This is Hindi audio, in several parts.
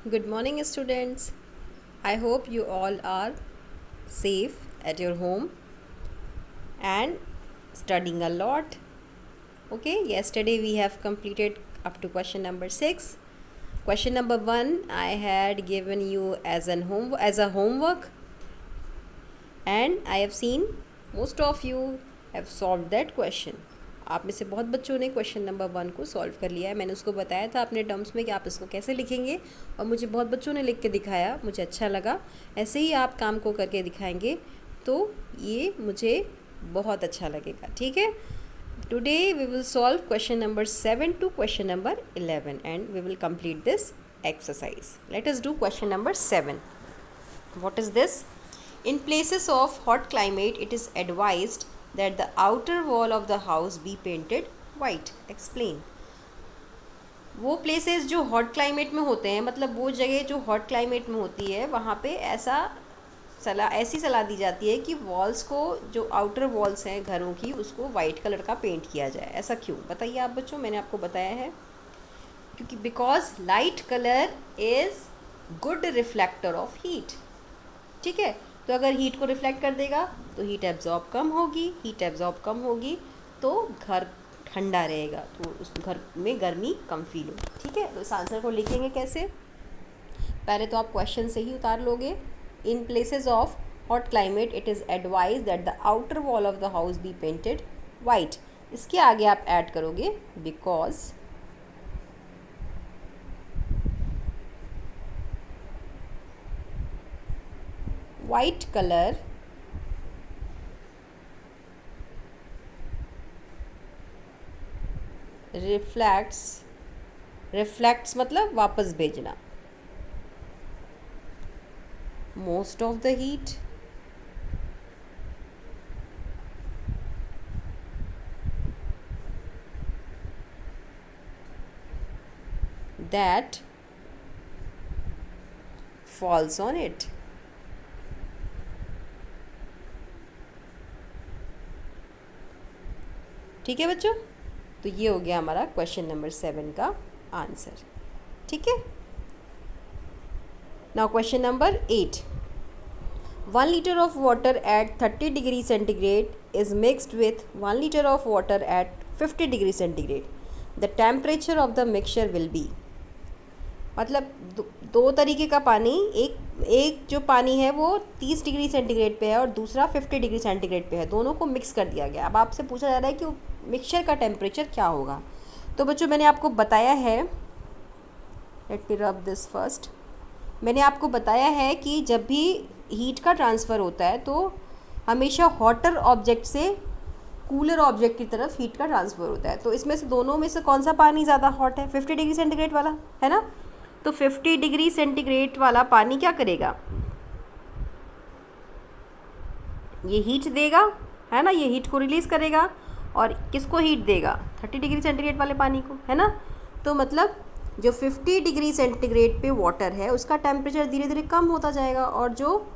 Good morning, students. I hope you all are safe at your home and studying a lot. Okay, yesterday we have completed up to question number 6. Question number 1 I had given you as a homework, and I have seen most of you have solved that question. आप में से बहुत बच्चों ने क्वेश्चन नंबर 1 को सॉल्व कर लिया है. मैंने उसको बताया था अपने टर्म्स में कि आप इसको कैसे लिखेंगे, और मुझे बहुत बच्चों ने लिख के दिखाया. मुझे अच्छा लगा. ऐसे ही आप काम को करके दिखाएंगे तो ये मुझे बहुत अच्छा लगेगा. ठीक है. Today we will solve question number 7 to question number 11 and we will complete this exercise. Let us do question number 7. What is this? In places of hot climate, it is advised that the outer wall of the house be painted white. Explain. वो प्लेसेस जो हॉट क्लाइमेट में होते हैं, मतलब वो जगह जो हॉट क्लाइमेट में होती है, वहाँ पे ऐसी सलाह दी जाती है कि वॉल्स को, जो आउटर वॉल्स हैं घरों की, उसको वाइट कलर का पेंट किया जाए. ऐसा क्यों, बताइए आप बच्चों. मैंने आपको बताया है क्योंकि because light colour is good reflector of heat. ठीक है. तो अगर हीट को रिफ्लेक्ट कर देगा तो हीट एब्जॉर्ब कम होगी तो घर ठंडा रहेगा, तो उस घर में गर्मी कम फील होगी. ठीक है. तो इस आंसर को लिखेंगे कैसे? पहले तो आप क्वेश्चन से ही उतार लोगे. In places of hot climate it is advise that the outer wall of the house be painted white. इसके आगे आप ऐड करोगे बिकॉज white color रिफ्लेक्ट्स मतलब वापस भेजना, most of the heat that falls on it. ठीक है बच्चों. तो ये हो गया हमारा क्वेश्चन नंबर 7 का आंसर. ठीक है. Now question number 8. 1 liter of water at 30 degree centigrade is mixed with 1 liter of water at 50 degree centigrade. The temperature of the mixture will be. मतलब दो तरीके का पानी, एक जो पानी है वो 30 डिग्री सेंटीग्रेड पे है और दूसरा 50 डिग्री सेंटीग्रेड पे है. दोनों को मिक्स कर दिया गया. अब आपसे पूछा जा रहा है कि मिक्सचर का टेम्परेचर क्या होगा. तो बच्चों मैंने आपको बताया है, late me rub this first. मैंने आपको बताया है कि जब भी हीट का ट्रांसफ़र होता है तो हमेशा हॉटर ऑब्जेक्ट से कूलर ऑब्जेक्ट की तरफ हीट का ट्रांसफ़र होता है. तो इसमें से दोनों में से कौन सा पानी ज़्यादा हॉट है? 50 डिग्री सेंटीग्रेड वाला है ना. तो 50 डिग्री सेंटीग्रेड वाला पानी क्या करेगा? ये हीट देगा, है ना. ये हीट को रिलीज़ करेगा और किसको हीट देगा? 30 डिग्री सेंटीग्रेड वाले पानी को, है ना. तो मतलब जो 50 डिग्री सेंटीग्रेड पे वाटर है उसका टेम्परेचर धीरे धीरे कम होता जाएगा, और जो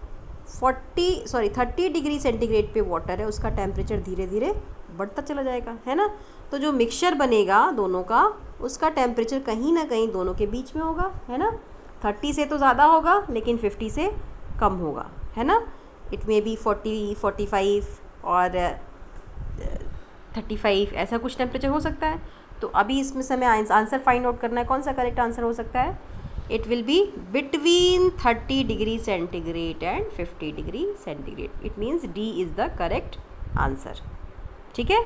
30 डिग्री सेंटीग्रेड पे वाटर है उसका टेम्परेचर धीरे धीरे बढ़ता चला जाएगा, है ना. तो जो मिक्सचर बनेगा दोनों का, उसका टेम्परेचर कहीं ना कहीं दोनों के बीच में होगा, है ना. 30 से तो ज़्यादा होगा लेकिन 50 से कम होगा, है ना. इट मे बी 40, 45 और 35, ऐसा कुछ टेम्परेचर हो सकता है. तो अभी इसमें से हमें आंसर फाइंड आउट करना है. कौन सा करेक्ट आंसर हो सकता है? It will be between 30 degree centigrade and 50 degree centigrade. It means D is the correct answer. ठीक है.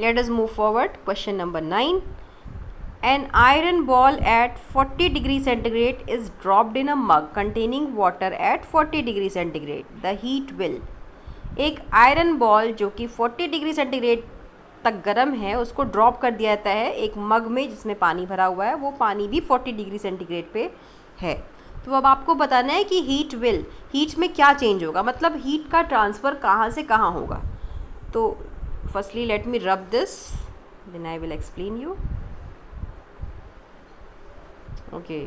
Let us move forward. Question number 9. An iron ball at 40 degree centigrade is dropped in a mug containing water at 40 degree centigrade. The heat will. एक आयरन बॉल जो कि 40 डिग्री सेंटीग्रेड तक गर्म है उसको ड्रॉप कर दिया जाता है एक मग में जिसमें पानी भरा हुआ है. वो पानी भी 40 डिग्री सेंटीग्रेड पे है. तो अब आपको बताना है कि हीट में क्या चेंज होगा, मतलब हीट का ट्रांसफ़र कहाँ से कहाँ होगा. तो firstly let me rub this, then I will explain you. Okay.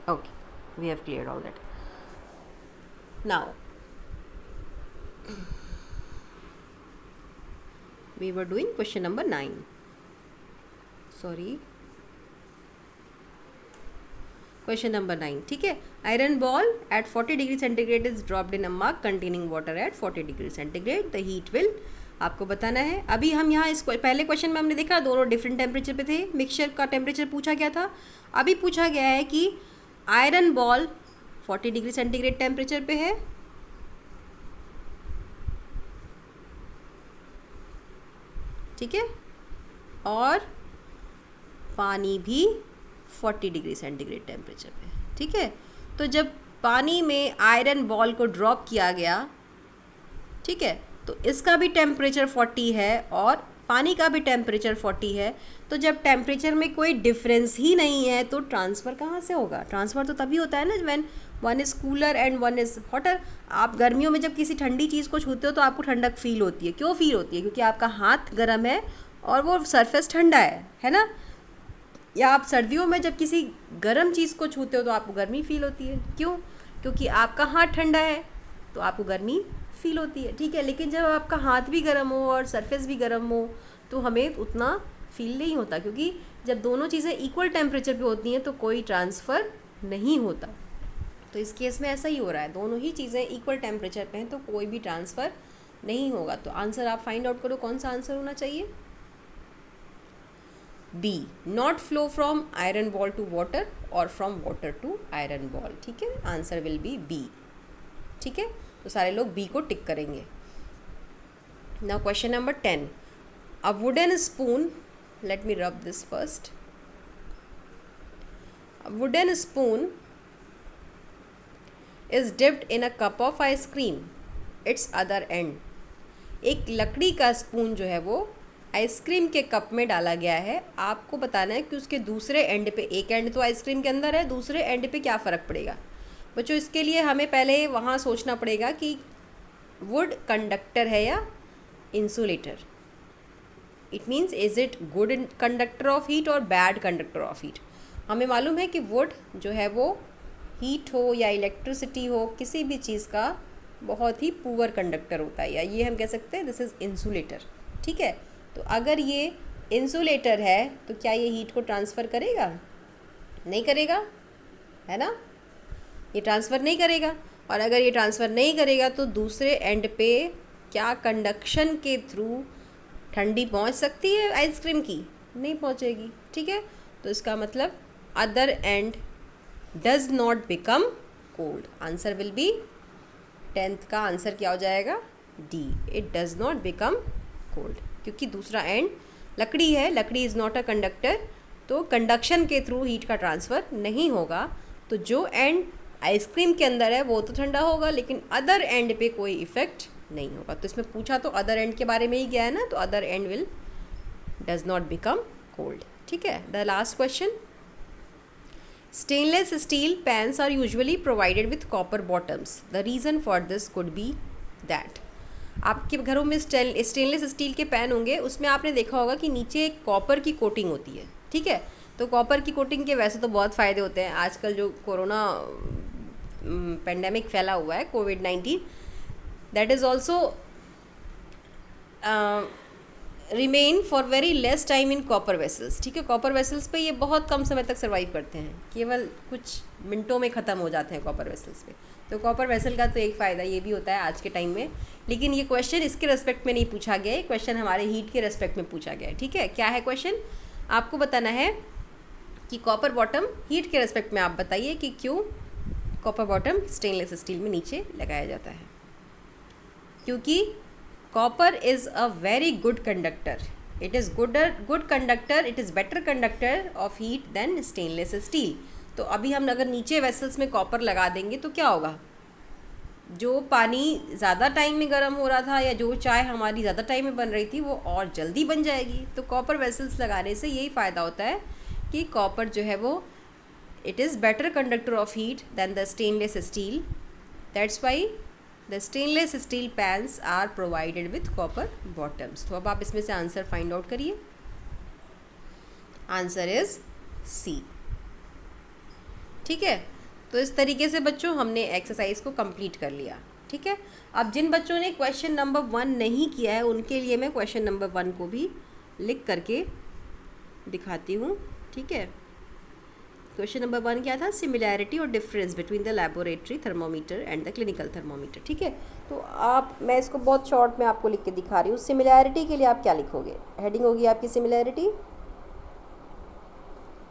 Okay, we have cleared all that. Now we were doing question number 9. Sorry, question number 9. ठीक है, iron ball at 40 degree centigrade is dropped in a mug containing water at 40 degree centigrade. The heat will, आपको बताना है. अभी हम यहाँ इस पहले क्वेश्चन में हमने देखा दोनों डिफरेंट टेम्परेचर पे थे, मिक्सचर का टेम्परेचर पूछा गया था. अभी पूछा गया है कि iron ball 40 degree centigrade temperature पे है, ठीक है, और पानी भी 40 डिग्री सेंटीग्रेड टेम्परेचर पे, ठीक है. तो जब पानी में आयरन बॉल को ड्रॉप किया गया, ठीक है, तो इसका भी टेम्परेचर 40 है और पानी का भी टेम्परेचर 40 है. तो जब टेम्परेचर में कोई डिफरेंस ही नहीं है तो ट्रांसफ़र कहाँ से होगा? ट्रांसफ़र तो तभी होता है ना when one is cooler and one is hotter. आप गर्मियों में जब किसी ठंडी चीज़ को छूते हो तो आपको ठंडक फील होती है. क्यों फील होती है? क्योंकि आपका हाथ गर्म है और वो सरफेस ठंडा है ना. या आप सर्दियों में जब किसी गर्म चीज़ को छूते हो तो आपको गर्मी फील होती है. क्यों? क्योंकि आपका हाथ ठंडा है तो आपको गर्मी फील होती है, ठीक है. लेकिन जब आपका हाथ भी गर्म हो और सरफेस भी गर्म हो तो हमें उतना फील नहीं होता, क्योंकि जब दोनों चीज़ें इक्वल टेम्परेचर पे होती हैं तो कोई ट्रांसफ़र नहीं होता. तो इस केस में ऐसा ही हो रहा है, दोनों ही चीज़ें इक्वल टेम्परेचर पे हैं तो कोई भी ट्रांसफ़र नहीं होगा. तो आंसर आप फाइंड आउट करो, कौन सा आंसर होना चाहिए? B, not flow from iron ball to water और from water to iron ball, ठीक है. आंसर विल बी बी, ठीक है. तो सारे लोग बी को टिक करेंगे. Now question number 10. A wooden spoon, let me rub this first. A wooden spoon is dipped in a cup of ice cream. Its other end. एक लकड़ी का स्पून जो है वो आइसक्रीम के कप में डाला गया है. आपको बताना है कि उसके दूसरे एंड पे, एक एंड तो आइसक्रीम के अंदर है, दूसरे एंड पे क्या फ़र्क पड़ेगा. बच्चों इसके लिए हमें पहले वहाँ सोचना पड़ेगा कि वुड कंडक्टर है या insulator. It means is it good conductor of heat और बैड कंडक्टर ऑफ हीट. हमें मालूम है कि वुड जो है वो हीट हो या इलेक्ट्रिसिटी हो, किसी भी चीज़ का बहुत ही पुअर कंडक्टर होता है, या ये हम कह सकते हैं दिस इज़ इंसुलेटर, ठीक है. तो अगर ये इंसुलेटर है तो क्या ये हीट को ट्रांसफ़र करेगा? नहीं करेगा, है ना. ये ट्रांसफ़र नहीं करेगा. और अगर ये ट्रांसफ़र नहीं करेगा तो दूसरे एंड पे क्या कंडक्शन के थ्रू ठंडी पहुंच सकती है आइसक्रीम की? नहीं पहुंचेगी, ठीक है. तो इसका मतलब other and does not become cold. Answer will be 10th का आंसर क्या हो जाएगा? D, it does not become cold. क्योंकि दूसरा एंड लकड़ी है, लकड़ी इज़ नॉट अ कंडक्टर, तो कंडक्शन के थ्रू हीट का ट्रांसफ़र नहीं होगा. तो जो एंड आइसक्रीम के अंदर है वो तो ठंडा होगा, लेकिन अदर एंड पे कोई इफ़ेक्ट नहीं होगा. तो इसमें पूछा तो अदर एंड के बारे में ही गया है ना, तो other end will does not become cold, ठीक है. The last question. Stainless steel pans are usually provided with copper bottoms. The reason for this could be that. आपके घरों में स्टेनलेस स्टील के पैन होंगे, उसमें आपने देखा होगा कि नीचे एक कॉपर की कोटिंग होती है, ठीक है. तो कॉपर की कोटिंग के वैसे तो बहुत फ़ायदे होते हैं. आजकल जो कोरोना पेंडेमिक फैला हुआ है, कोविड-19, that is also remain for very less time in copper vessels, ठीक है. कॉपर वेसल्स पे ये बहुत कम समय तक सर्वाइव करते हैं, केवल कुछ मिनटों में ख़त्म हो जाते हैं कॉपर वेसल्स पे. तो कॉपर वेसल का तो एक फ़ायदा ये भी होता है आज के टाइम में. लेकिन ये क्वेश्चन इसके रेस्पेक्ट में नहीं पूछा गया है, क्वेश्चन हमारे हीट के रेस्पेक्ट में पूछा गया है, ठीक है. क्या है क्वेश्चन? आपको बताना है कि कॉपर बॉटम हीट के रेस्पेक्ट में आप बताइए कि क्यों कॉपर बॉटम स्टेनलेस स्टील में नीचे लगाया जाता है. क्योंकि copper is a very good conductor. It is good conductor, it is better conductor of heat than stainless steel. तो अभी हम अगर नीचे वेसल्स में कॉपर लगा देंगे तो क्या होगा? जो पानी ज़्यादा टाइम में गर्म हो रहा था या जो चाय हमारी ज़्यादा टाइम में बन रही थी वो और जल्दी बन जाएगी. तो कॉपर वेसल्स लगाने से यही फ़ायदा होता है कि कॉपर जो है वो it is better conductor of heat than the stainless steel. That's why the stainless steel pans are provided with copper bottoms. तो अब आप इसमें से आंसर फाइंड आउट करिए. आंसर इज सी, ठीक है. तो इस तरीके से बच्चों हमने एक्सरसाइज को कंप्लीट कर लिया। ठीक है, अब जिन बच्चों ने क्वेश्चन नंबर 1 नहीं किया है उनके लिए मैं क्वेश्चन नंबर 1 को भी लिख करके दिखाती हूँ। ठीक है, क्वेश्चन नंबर 1 क्या था? सिमिलैरिटी और difference between the laboratory thermometer and the clinical thermometer. ठीक है, तो मैं इसको बहुत शॉर्ट में आपको लिख के दिखा रही हूँ। सिमिलैरिटी के लिए आप क्या लिखोगे? हेडिंग होगी आपकी सिमिलैरिटी।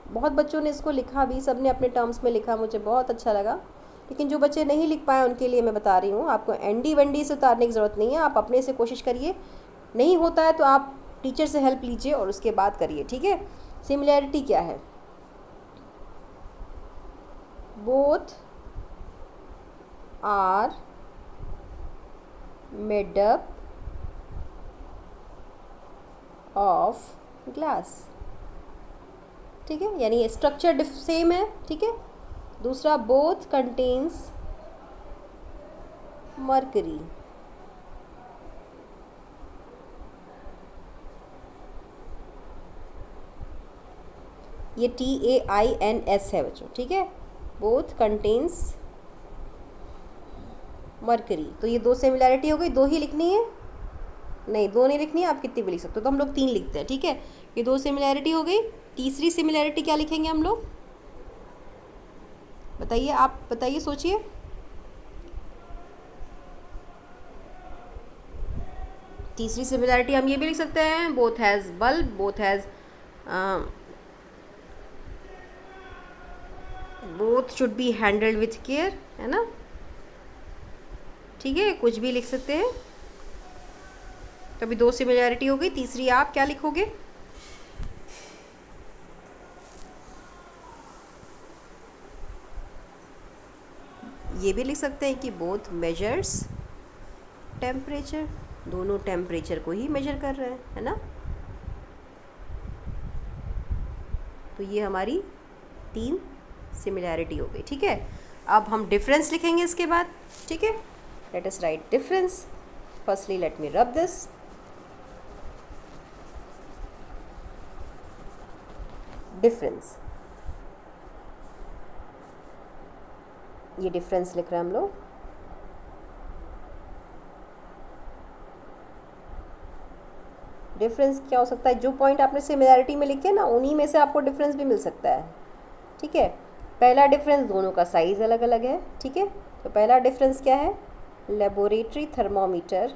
बहुत बच्चों ने इसको लिखा भी, सब ने अपने टर्म्स में लिखा, मुझे बहुत अच्छा लगा। लेकिन जो बच्चे नहीं लिख पाए उनके लिए मैं बता रही हूँ, आपको एनडी वनडी से उतारने की ज़रूरत नहीं है, आप अपने से कोशिश करिए। नहीं होता है तो आप टीचर से हेल्प लीजिए और उसके बाद करिए। ठीक है, सिमिलैरिटी क्या है? Both are made up of glass. ठीक है, यानी स्ट्रक्चर सेम है। ठीक है, दूसरा बोथ कंटेन्स मर्करी। ये TAINS है बच्चों। ठीक है, बोथ कंटेन्स मर्करी। तो ये 2 सिमिलैरिटी हो गई। 2 ही लिखनी है? नहीं, 2 नहीं लिखनी है, आप कितनी भी लिख सकते हो। तो हम लोग 3 लिखते हैं। ठीक है, ये 2 सिमिलैरिटी हो गई। तीसरी सिमिलैरिटी क्या लिखेंगे हम लोग? बताइए, आप बताइए, सोचिए। तीसरी सिमिलैरिटी हम ये भी लिख सकते हैं, both has bulb, both should be handled with care, है ना? ठीक है, कुछ भी लिख सकते हैं। तो अभी 2 सिमिलैरिटी हो गई। तीसरी आप क्या लिखोगे? ये भी लिख सकते हैं कि बोथ मेजर्स टेम्परेचर, दोनों टेम्परेचर को ही मेजर कर रहे हैं, है ना? तो ये हमारी 3 सिमिलैरिटी हो गई। ठीक है, अब हम डिफरेंस लिखेंगे इसके बाद। ठीक है, let us right difference. Firstly let me rub this. Difference, ये डिफरेंस लिख रहे हैं हम लोग। डिफरेंस क्या हो सकता है? जो पॉइंट आपने सिमिलैरिटी में लिखे ना, उन्हीं में से आपको डिफरेंस भी मिल सकता है। ठीक है, पहला डिफरेंस, दोनों का साइज़ अलग अलग है। ठीक है, तो पहला डिफरेंस क्या है? Laboratory thermometer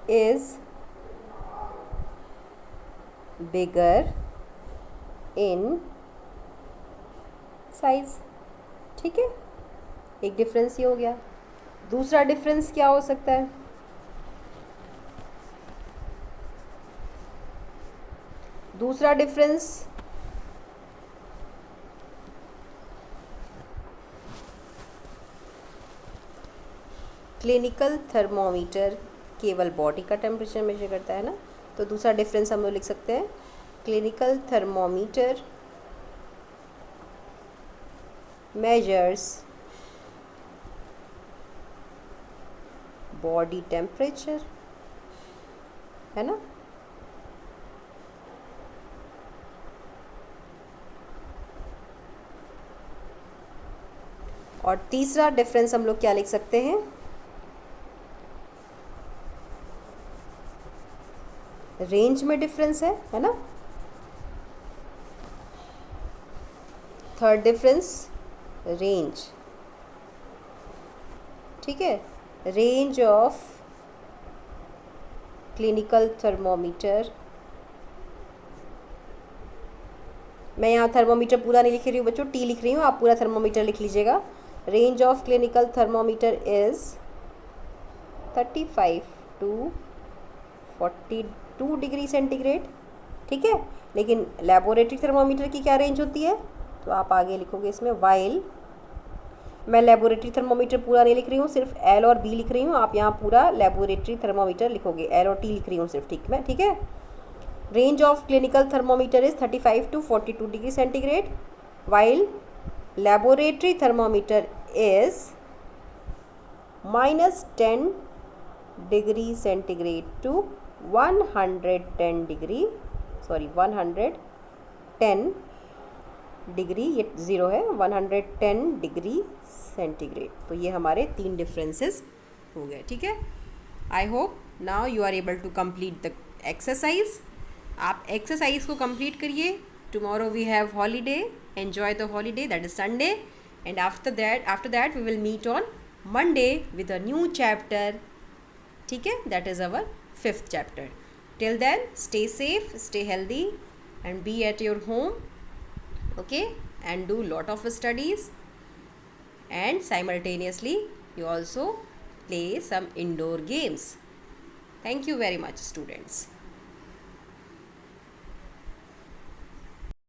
is bigger in size। ठीक है, एक डिफरेंस ये हो गया। दूसरा डिफरेंस क्या हो सकता है? दूसरा डिफरेंस क्लिनिकल थर्मोमीटर केवल बॉडी का टेम्परेचर मेजर करता है ना, तो दूसरा डिफरेंस हम लोग लिख सकते हैं, clinical thermometer measures body temperature, है ना? और तीसरा डिफरेंस हम लोग क्या लिख सकते हैं? रेंज में डिफरेंस है ना? Third difference range. ठीक है, रेंज ऑफ क्लिनिकल थर्मोमीटर। मैं यहाँ थर्मोमीटर पूरा नहीं लिख रही हूँ बच्चों, टी लिख रही हूँ, आप पूरा थर्मोमीटर लिख लीजिएगा। Range of clinical thermometer is 35 to 42 degree centigrade. ठीक है, लेकिन लेबोरेटरी थर्मोमीटर की क्या रेंज होती है? तो आप आगे लिखोगे इसमें वाइल। मैं लेबोरेटरी थर्मोमीटर पूरा नहीं लिख रही हूँ, सिर्फ एल और बी लिख रही हूँ, आप यहाँ पूरा लेबोरेटरी थर्मोमीटर लिखोगे, एल और टी लिख रही हूँ सिर्फ। ठीक है, range of clinical thermometer is 35 to 42 degree centigrade, while laboratory thermometer is -10 degree centigrade to 110 degree, sorry 110 degree, ये 0 है, 110 डिग्री सेंटीग्रेड। तो ये हमारे 3 डिफरेंसेस हो गए, ठीक है। I hope now you are able to complete the exercise. आप एक्सरसाइज को कंप्लीट करिए। Tomorrow we have holiday, enjoy the holiday, that is Sunday, and after that we will meet on Monday with a new chapter, ठीक है, that is our 5th chapter. Till then stay safe, stay healthy and be at your home, okay, and do lot of studies, and simultaneously you also play some indoor games. Thank you very much, students.